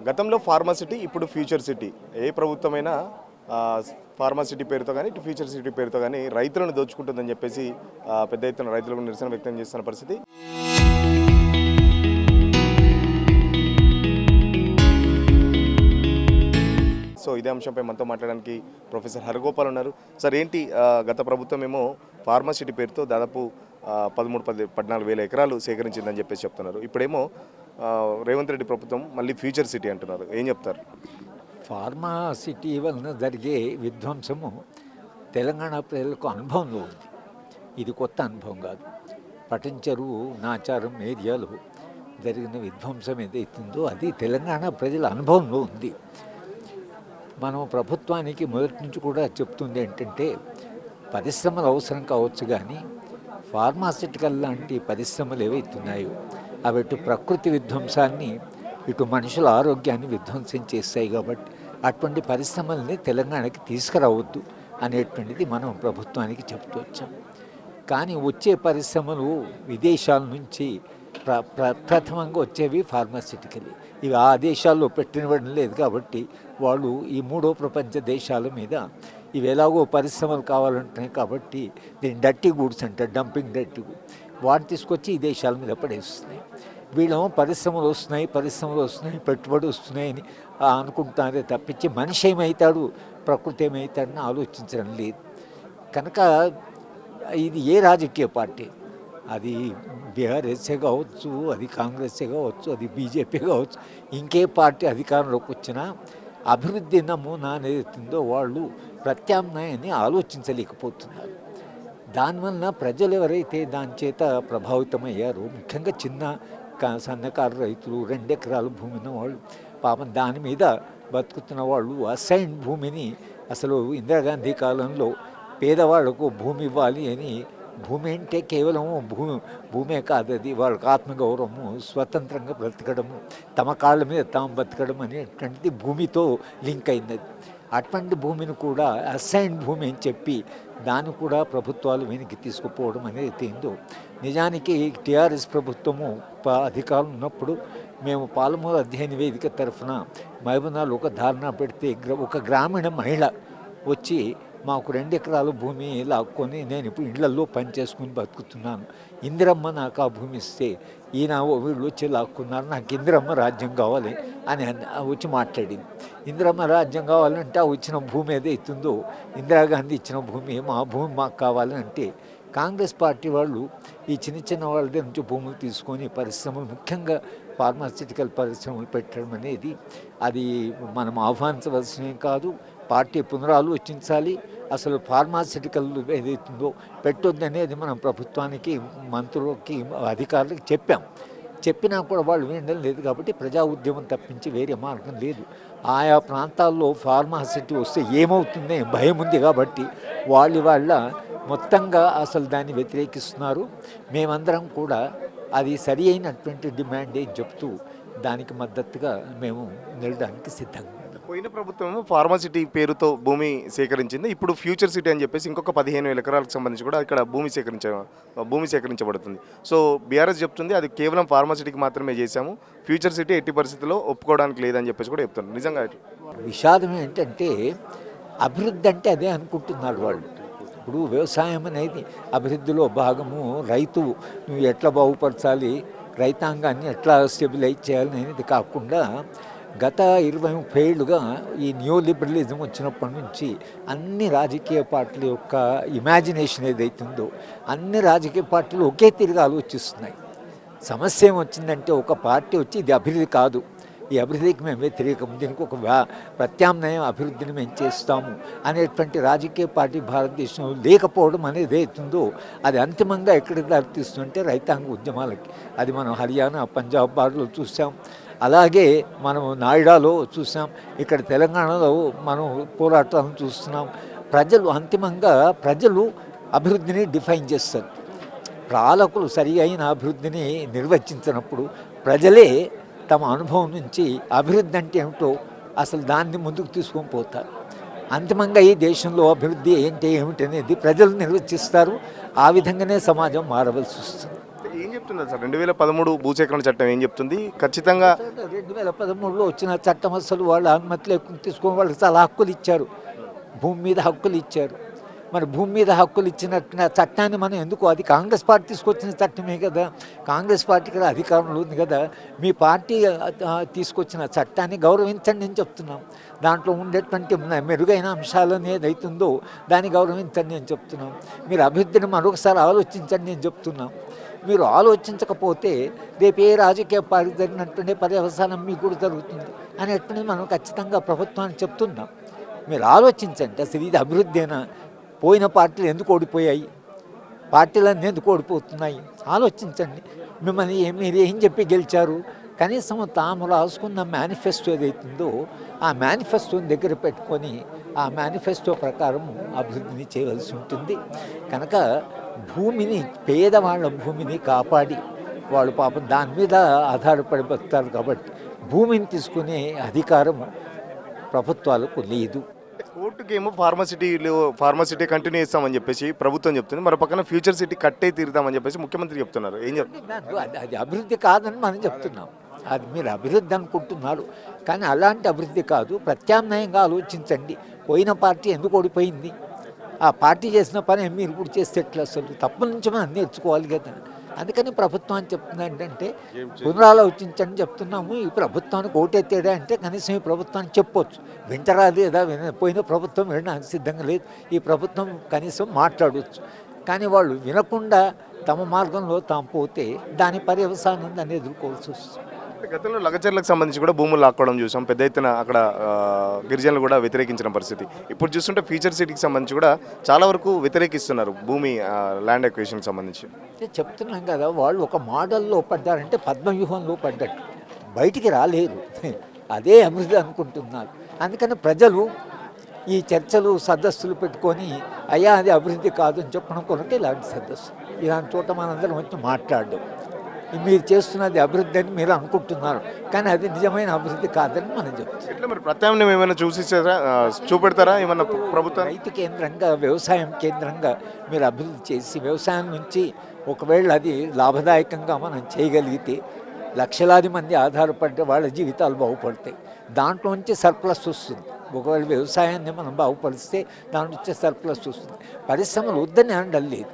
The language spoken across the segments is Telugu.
గతంలో ఫార్మాసిటీ, ఇప్పుడు ఫ్యూచర్ సిటీ. ఏ ప్రభుత్వమైనా ఫార్మాసిటీ పేరుతో కానీ ఇటు ఫ్యూచర్ సిటీ పేరుతో కానీ రైతులను దోచుకుంటుందని చెప్పేసి పెద్ద ఎత్తున రైతులకు నిరసన వ్యక్తం చేస్తున్న పరిస్థితి. సో ఇదే అంశంపై మనతో మాట్లాడడానికి ప్రొఫెసర్ హరగోపాల్ ఉన్నారు. సార్, ఏంటి గత ప్రభుత్వం ఏమో ఫార్మాసిటీ పేరుతో దాదాపు 13-14 ఎకరాలు సేకరించిందని చెప్పేసి చెప్తున్నారు. ఇప్పుడేమో రేవంత్ రెడ్డి ప్రభుత్వం మళ్ళీ ఫ్యూచర్ సిటీ అంటున్నారు. ఏం చెప్తారు? ఫార్మా సిటీ వలన జరిగే విధ్వంసము తెలంగాణ ప్రజలకు అనుభవంలో ఉంది. ఇది కొత్త అనుభవం కాదు. పటంచెరు, నాచారం ఏరియాలో జరిగిన విధ్వంసం ఏదైతుందో అది తెలంగాణ ప్రజల అనుభవంలో ఉంది. మనం ప్రభుత్వానికి మొదటి నుంచి కూడా చెప్తుంది ఏంటంటే, పరిశ్రమలు అవసరం కావచ్చు, కానీ ఫార్మాసిటికల్ లాంటి పరిశ్రమలు ఏవైతున్నాయో అవి ఇటు ప్రకృతి విధ్వంసాన్ని, ఇటు మనుషుల ఆరోగ్యాన్ని విధ్వంసం చేస్తాయి. కాబట్టి అటువంటి పరిశ్రమల్ని తెలంగాణకి తీసుకురావద్దు అనేటువంటిది మనం ప్రభుత్వానికి చెప్తూ వచ్చాం. కానీ వచ్చే పరిశ్రమలు విదేశాల నుంచి ప్రథమంగా వచ్చేవి ఫార్మాసిటికల్. ఇవి ఆ దేశాల్లో పెట్టినవ్వడం లేదు. కాబట్టి వాళ్ళు ఈ మూడో ప్రపంచ దేశాల మీద ఇవి ఎలాగో పరిశ్రమలు కావాలంటున్నాయి. కాబట్టి దీన్ని డర్టీ గూడ్స్ అంటారు, డంపింగ్ డర్టీ గూడ్స్. వాటి తీసుకొచ్చి ఈ దేశాల మీద పడేస్తున్నాయి. వీళ్ళేమో పరిశ్రమలు వస్తున్నాయి, పెట్టుబడి వస్తున్నాయని అనుకుంటున్నారే తప్పించి మనిషి ఏమవుతాడు, ప్రకృతి ఏమవుతాడని ఆలోచించడం లేదు. కనుక ఇది ఏ రాజకీయ పార్టీ, అది బీఆర్ఎస్ఏ కావచ్చు, అది కాంగ్రెస్ఏ కావచ్చు, అది బీజేపీ కావచ్చు, ఇంకే పార్టీ అధికారంలోకి వచ్చినా అభివృద్ధి నమూనా ఏదైతుందో వాళ్ళు ప్రత్యామ్నాయాన్ని ఆలోచించలేకపోతున్నారు. దానివల్ల ప్రజలు ఎవరైతే దాని చేత ప్రభావితమయ్యారో, ముఖ్యంగా చిన్న సన్నకారు రైతులు, 2 ఎకరాల భూమి ఉన్న వాళ్ళు, పాపం దాని మీద బతుకుతున్న వాళ్ళు, అసైన్ భూమిని అసలు ఇందిరాగాంధీ కాలంలో పేదవాళ్లకు భూమి ఇవ్వాలి అని, భూమి అంటే కేవలం భూమే కాదు, అది వాళ్ళకి ఆత్మగౌరవము, స్వతంత్రంగా బ్రతకడము, తమ కాళ్ళ మీద తాము బ్రతకడం అనేటువంటిది భూమితో లింక్ అయినది. అటువంటి భూమిని కూడా అసైన్ భూమి అని చెప్పి దాన్ని కూడా ప్రభుత్వాలు వెనక్కి తీసుకుపోవడం అనేది ఏందో. నిజానికి టీఆర్ఎస్ ప్రభుత్వము అధికారం ఉన్నప్పుడు మేము పాలమూరు అధ్యయన వేదిక తరఫున మహబూబ్నగర్లో ఒక ధారణ పెడితే ఒక గ్రామీణ మహిళ వచ్చి మాకు 2 ఎకరాల భూమి లాక్కొని నేను ఇప్పుడు ఇళ్లల్లో పనిచేసుకుని బతుకుతున్నాను, ఇందిరమ్మ నాకు ఆ భూమి ఇస్తే ఈయన వీళ్ళు వచ్చి లాక్కున్నారు, నాకు ఇందిరమ్మ రాజ్యం కావాలి అని వచ్చి మాట్లాడింది. ఇందిరమ్మ రాజ్యం కావాలంటే ఆ వచ్చిన భూమి ఏదైతుందో ఇందిరాగాంధీ ఇచ్చిన భూమి, మా భూమి మాకు కావాలని అంటే, కాంగ్రెస్ పార్టీ వాళ్ళు ఈ చిన్న వాళ్ళ దగ్గర నుంచి భూములు తీసుకొని పరిశ్రమలు, ముఖ్యంగా ఫార్మాసిటికల్ పరిశ్రమలు పెట్టడం అనేది అది మనం ఆహ్వానించవలసినవి కాదు. పార్టీ పునరాలోచించాలి. అసలు ఫార్మాసిటికల్ ఏదైతుందో పెట్టొద్దు అనేది మనం ప్రభుత్వానికి, మంత్రులకి, అధికారులకి చెప్పినా కూడా వాళ్ళు వినడం లేదు. కాబట్టి ప్రజా ఉద్యమం తప్పించి వేరే మార్గం లేదు. ఆయా ప్రాంతాల్లో ఫార్మాసిటీ వస్తే ఏమవుతుందో భయం ఉంది. కాబట్టి వాళ్ళ మొత్తంగా అసలు దాన్ని వ్యతిరేకిస్తున్నారు. మేమందరం కూడా అది సరి అయినటువంటి డిమాండ్ అని చెప్తూ దానికి మద్దతుగా మేము నిలడానికి సిద్ధంగా ఉన్నాం. పోయిన ప్రభుత్వం ఫార్మాసిటీ పేరుతో భూమి సేకరించింది. ఇప్పుడు ఫ్యూచర్ సిటీ అని చెప్పేసి ఇంకొక 15,000 ఎకరాలకు సంబంధించి కూడా ఇక్కడ భూమి సేకరించబడుతుంది. సో బీఆర్ఎస్ చెప్తుంది అది కేవలం ఫార్మాసిటీకి మాత్రమే చేశాము, ఫ్యూచర్ సిటీ ఎట్టి పరిస్థితుల్లో ఒప్పుకోవడానికి లేదని చెప్పేసి కూడా చెప్తున్నారు. నిజంగా విషాదం ఏంటంటే, అభివృద్ధి అంటే అదే అనుకుంటున్నారు వాళ్ళు. ఇప్పుడు వ్యవసాయం అనేది అభివృద్ధిలో భాగము. రైతు నువ్వు ఎట్లా బాగుపరచాలి, రైతాంగాన్ని ఎట్లా స్టెబిలైజ్ చేయాలి అనేది కాకుండా, గత 20-30 ఏళ్ళుగా ఈ న్యూ లిబరలిజం వచ్చినప్పటి నుంచి అన్ని రాజకీయ పార్టీల యొక్క ఇమాజినేషన్ ఏదైతుందో అన్ని రాజకీయ పార్టీలు ఒకే తిరిగి ఆలోచిస్తున్నాయి. సమస్య ఏమొచ్చిందంటే, ఒక పార్టీ వచ్చి ఇది అభివృద్ధి కాదు, ఈ అభివృద్ధికి మేము వ్యతిరేకం, దీనికి ఒక ప్రత్యామ్నాయం అభివృద్ధిని మేము చేస్తాము అనేటువంటి రాజకీయ పార్టీ భారతదేశంలో లేకపోవడం అనేది అవుతుందో అది అంతిమంగా ఎక్కడికి దారితీస్తుందంటే రైతాంగ ఉద్యమాలకి. అది మనం హర్యానా, పంజాబ్ బార్డర్లో చూసాం, అలాగే మనం నాయిడాలో చూసాం, ఇక్కడ తెలంగాణలో మనం పోరాటాలను చూస్తున్నాం. అంతిమంగా ప్రజలు అభివృద్ధిని డిఫైన్ చేస్తారు. పాలకులు సరి అయిన అభివృద్ధిని నిర్వచించినప్పుడు ప్రజలే తమ అనుభవం నుంచి అభివృద్ధి అంటే ఏమిటో అసలు దాన్ని ముందుకు తీసుకొని పోతారు. అంతిమంగా ఈ దేశంలో అభివృద్ధి ఏమిటి అనేది ప్రజలు నిర్వచిస్తారు. ఆ విధంగానే సమాజం మారవలసి వస్తుంది. ఏం చెప్తుంది సార్ 2013 భూసేకరణ చట్టం ఏం చెప్తుంది? ఖచ్చితంగా 2013లో వచ్చిన చట్టం అసలు వాళ్ళు అనుమతి లేకుండా తీసుకొని వాళ్ళకి చాలా హక్కులు ఇచ్చారు, భూమి మీద హక్కులు ఇచ్చారు. మరి భూమి మీద హక్కులు ఇచ్చినట్టు చట్టాన్ని మనం ఎందుకు, అది కాంగ్రెస్ పార్టీ తీసుకొచ్చిన చట్టమే కదా, కాంగ్రెస్ పార్టీ కూడా అధికారంలో ఉంది కదా, మీ పార్టీ తీసుకొచ్చిన చట్టాన్ని గౌరవించండి అని చెప్తున్నాం. దాంట్లో ఉండేటువంటి మెరుగైన అంశాలను ఏదైతుందో దాన్ని గౌరవించండి అని చెప్తున్నాం. మీరు అభివృద్ధిని మరొకసారి ఆలోచించండి అని చెప్తున్నాం. మీరు ఆలోచించకపోతే రేపు ఏ రాజకీయ పార్టీ జరిగినటువంటి పర్యవసానం మీకు కూడా జరుగుతుంది అనేటువంటిది మనం ఖచ్చితంగా ప్రభుత్వానికి చెప్తున్నాం. మీరు ఆలోచించండి, అసలు ఇది అభివృద్ధేనా? పోయిన పార్టీలు ఎందుకు ఓడిపోయాయి, పార్టీలన్నీ ఎందుకు ఓడిపోతున్నాయి ఆలోచించండి. మిమ్మల్ని మీరు ఏం చెప్పి గెలిచారు? కనీసం తాము రాసుకున్న మేనిఫెస్టో ఏదైతుందో ఆ మేనిఫెస్టోని దగ్గర పెట్టుకొని ఆ మేనిఫెస్టో ప్రకారం అభివృద్ధిని చేయవలసి ఉంటుంది. కనుక భూమిని, పేదవాళ్ళ భూమిని కాపాడి వాళ్ళు పాపం దాని మీద ఆధారపడి బతుకుతారు కాబట్టి భూమిని తీసుకునే అధికారం ప్రభుత్వాలకు లేదు. కోర్టుకేమో ఫార్మసిటీ కంటిన్యూ చేస్తామని చెప్పేసి ప్రభుత్వం చెప్తుంది, మరో పక్కన ఫ్యూచర్ సిటీ కట్టే తీరుతామని చెప్పేసి ముఖ్యమంత్రి చెప్తున్నారు. ఏం చెప్తున్నారు? అది అభివృద్ధి కాదని మనం చెప్తున్నాం. అది మీరు అభివృద్ధి అనుకుంటున్నారు, కానీ అలాంటి అభివృద్ధి కాదు. ప్రత్యామ్నాయంగా ఆలోచించండి. పోయిన పార్టీ ఎందుకు ఓడిపోయింది? ఆ పార్టీ చేసిన పని మీరు కూడా చేస్తే ఎట్లా? అసలు తప్పు నుంచి మనం నేర్చుకోవాలి కదా. అందుకని ప్రభుత్వం చెప్తుంది ఏంటంటే పునరాలోచించని చెప్తున్నాము. ఈ ప్రభుత్వానికి ఓటెత్తేడా అంటే కనీసం ఈ ప్రభుత్వానికి చెప్పొచ్చు. వింటరాదు లేదా, పోయిన ప్రభుత్వం వినడానికి సిద్ధంగా లేదు. ఈ ప్రభుత్వం కనీసం మాట్లాడవచ్చు. కానీ వాళ్ళు వినకుండా తమ మార్గంలో తాము పోతే దాని పర్యవసానం దాన్ని ఎదుర్కోవాల్సి వస్తుంది. గతంలో లగచర్లకు సంబంధించి కూడా భూములు లాక్కోవడం చూసాం, పెద్ద ఎత్తున అక్కడ గిరిజనులు కూడా వ్యతిరేకించిన పరిస్థితి. ఇప్పుడు చూస్తుంటే ఫ్యూచర్ సిటీకి సంబంధించి కూడా చాలా వరకు వ్యతిరేకిస్తున్నారు భూమి ల్యాండ్ ఎక్వేషన్కి సంబంధించి. చెప్తున్నాం కదా, వాళ్ళు ఒక మోడల్లో పడ్డారంటే పద్మవ్యూహంలో పడ్డట్టు బయటికి రాలేరు. అదే అభివృద్ధి అనుకుంటున్నారు. అందుకని ప్రజలు ఈ చర్చలు సదస్సులు పెట్టుకొని అయ్యా అది అభివృద్ధి కాదు అని చెప్పడం కొరకు ఇలాంటి సదస్సు, ఇలాంటి చోట మనందరం వచ్చి మాట్లాడడం. మీరు చేస్తున్నది అభివృద్ధి అని మీరు అనుకుంటున్నారు, కానీ అది నిజమైన అభివృద్ధి కాదని మనం చెప్తాం. ఇట్లా మరి ప్రత్యామ్నాయం ఏమైనా చూపెడతారా ఏమన్నా ప్రభుత్వం? రైతు కేంద్రంగా, వ్యవసాయం కేంద్రంగా మీరు అభివృద్ధి చేసి వ్యవసాయం నుంచి ఒకవేళ అది లాభదాయకంగా మనం చేయగలిగితే లక్షలాది మంది ఆధారపడే వాళ్ళ జీవితాలు బాగుపడతాయి. దాంట్లో నుంచి సర్ప్లస్ వస్తుంది. ఒకవేళ వ్యవసాయాన్ని మనం బాగుపరిస్తే దాంట్లో నుంచి సర్ప్లస్ వస్తుంది. పరిశ్రమలు వద్దని అనడం లేదు.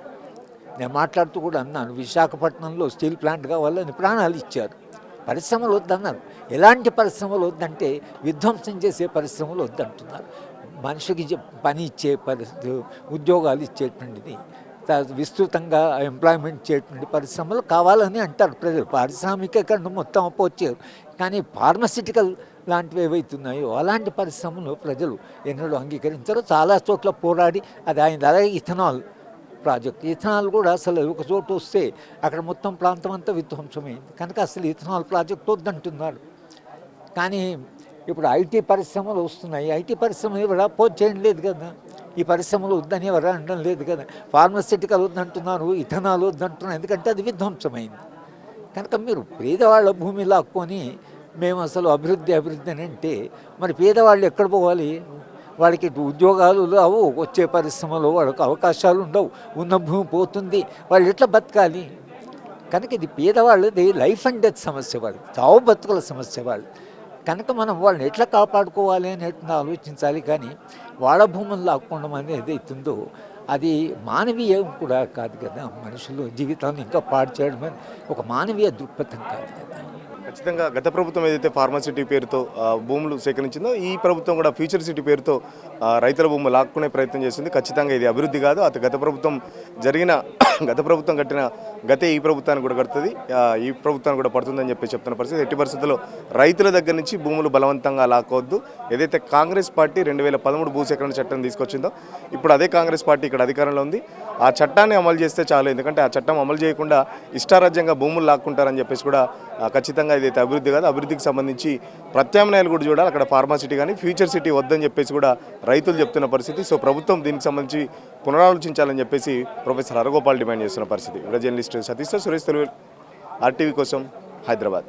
నేను మాట్లాడుతూ కూడా అన్నాను, విశాఖపట్నంలో స్టీల్ ప్లాంట్ కావాలని ప్రాణాలు ఇచ్చారు. పరిశ్రమలు వద్దన్నారు. ఎలాంటి పరిశ్రమలు వద్దంటే విధ్వంసం చేసే పరిశ్రమలు వద్దంటున్నారు. మనిషికి పని ఇచ్చే ఉద్యోగాలు ఇచ్చేటువంటిది, విస్తృతంగా ఎంప్లాయ్మెంట్ ఇచ్చేటువంటి పరిశ్రమలు కావాలని అంటారు ప్రజలు. పారిశ్రామికీకరణ మొత్తం అపోచ్చారు, కానీ ఫార్మసిటికల్ లాంటివి ఏవైతున్నాయో అలాంటి పరిశ్రమలు ప్రజలు ఎన్నడూ అంగీకరించారు. చాలా చోట్ల పోరాడి అది ఆయన. అలాగే ఇథనాల్ ప్రాజెక్ట్, ఇథనాల్ కూడా అసలు ఒక చోటు వస్తే అక్కడ మొత్తం ప్రాంతం అంతా విధ్వంసమైంది. కనుక అసలు ఇథనాల్ ప్రాజెక్ట్ వద్దంటున్నారు. కానీ ఇప్పుడు ఐటీ పరిశ్రమలు వస్తున్నాయి. ఐటీ పరిశ్రమలు ఎవరా పోచేయడం లేదు కదా, ఈ పరిశ్రమలు వద్దని ఎవరా అనడం లేదు కదా. ఫార్మసిటికల్ వద్దంటున్నారు, ఇథనాల్ వద్దంటున్నారు, ఎందుకంటే అది విధ్వంసమైంది. కనుక మీరు పేదవాళ్ళ భూమి లాక్కొని మేము అసలు అభివృద్ధి అని అంటే మరి పేదవాళ్ళు ఎక్కడ పోవాలి? వాళ్ళకి ఉద్యోగాలు రావు, వచ్చే పరిశ్రమలో వాళ్ళకి అవకాశాలు ఉండవు, ఉన్న భూమి పోతుంది, వాళ్ళు ఎట్లా బతకాలి? కనుక ఇది పేదవాళ్ళది లైఫ్ అండ్ డెత్ సమస్య, వాళ్ళు చావు బతుకుల సమస్య వాళ్ళు. కనుక మనం వాళ్ళని ఎట్లా కాపాడుకోవాలి అనేటువంటి ఆలోచించాలి. కానీ వాళ్ళ భూములు లాక్కోవడం అనేది ఏదైతుందో అది మానవీయం కూడా కాదు కదా. మనుషులు జీవితాన్ని ఇంకా పాడు చేయడం ఒక మానవీయ దృక్పథం కాదు కదా. ఖచ్చితంగా గత ప్రభుత్వం ఏదైతే ఫార్మసిటీ పేరుతో భూములు సేకరించిందో ఈ ప్రభుత్వం కూడా ఫ్యూచర్ సిటీ పేరుతో రైతుల భూములు లాక్కునే ప్రయత్నం చేస్తుంది. ఖచ్చితంగా ఇది అభివృద్ధి కాదు. గత ప్రభుత్వం కట్టిన గతే ఈ ప్రభుత్వానికి కూడా కడుతుంది, ఈ ప్రభుత్వానికి కూడా పడుతుందని చెప్తున్న పరిస్థితి. ఎట్టి పరిస్థితుల్లో రైతుల దగ్గర నుంచి భూములు బలవంతంగా లాక్కోవద్దు. ఏదైతే కాంగ్రెస్ పార్టీ 2013 భూసేకరణ చట్టం తీసుకొచ్చిందో ఇప్పుడు అదే కాంగ్రెస్ పార్టీ ఇక్కడ అధికారంలో ఉంది. ఆ చట్టాన్ని అమలు చేస్తే చాలు. ఎందుకంటే ఆ చట్టం అమలు చేయకుండా ఇష్టారాజ్యంగా భూములు లాక్కుంటారని చెప్పేసి కూడా ఖచ్చితంగా ఇదైతే అభివృద్ధి కాదు. అభివృద్ధికి సంబంధించి ప్రత్యామ్నాయాలు కూడా చూడాలి. అక్కడ ఫార్మాసిటీ కానీ ఫ్యూచర్ సిటీ వద్దని చెప్పేసి కూడా రైతులు చెప్తున్న పరిస్థితి. సో ప్రభుత్వం దీనికి సంబంధించి పునరాలోచించాలని చెప్పేసి ప్రొఫెసర్ హరగోపాల్ డిమాండ్ చేస్తున్న పరిస్థితి. జర్నలిస్ట్ సతీష్, సురేష్ తెలుగు, RTV కోసం హైదరాబాద్.